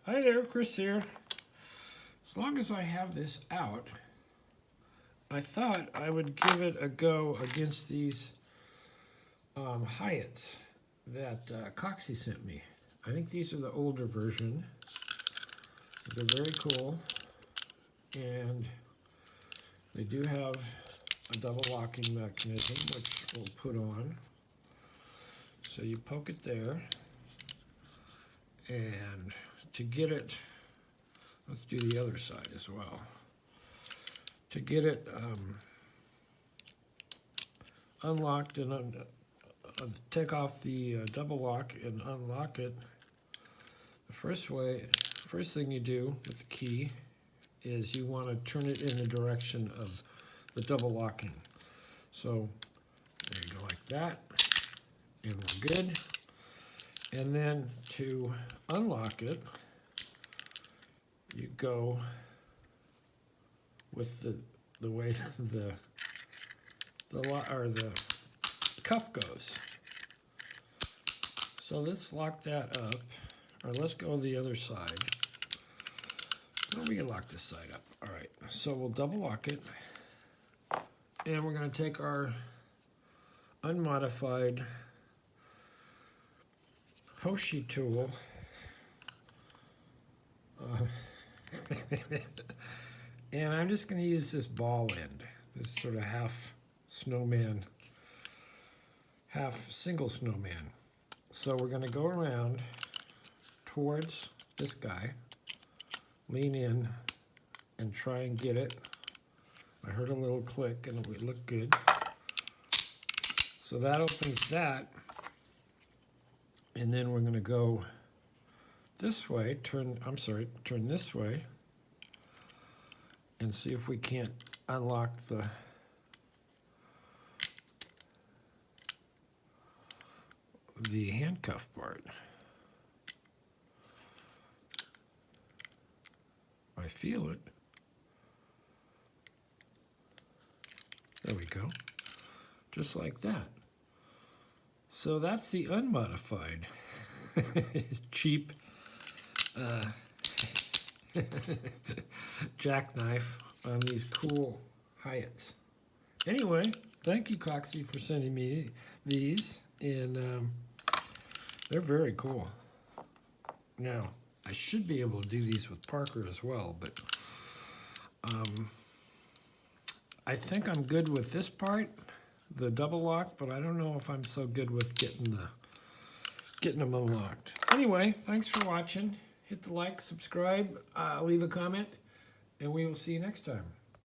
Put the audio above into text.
Hi there, Chris here. As long as I have this out, I thought I would give it a go against these Hiatts that Coxie sent me. I think these are the older version. They're very cool, and they do have a double locking mechanism, which we'll put on. So you poke it there, and to get it, let's do the other side as well. To get it unlocked and take off the double lock and unlock it, the first thing you do with the key is you want to turn it in the direction of the double locking. So there you go, like that, and we're good. And then to unlock it, you go with the way the cuff goes. So let's lock that up, or let's go the other side. Well, we can lock this side up. All right, so we'll double lock it, and we're going to take our unmodified Hoshi tool. And I'm just going to use this ball end, this sort of half snowman, half single snowman. So we're going to go around towards this guy, lean in, and try and get it. I heard a little click and it would look good. So that opens that. And then we're going to go this way, turn this way, and see if we can't unlock the handcuff part. I feel it. There we go. Just like that. So that's the unmodified cheap jackknife on these cool Hiatts. Anyway, thank you, Coxie, for sending me these, and they're very cool. Now, I should be able to do these with Parker as well, but I think I'm good with this part, the double lock, but I don't know if I'm so good with getting them unlocked. Anyway, thanks for watching. Hit the like, subscribe, leave a comment, and we will see you next time.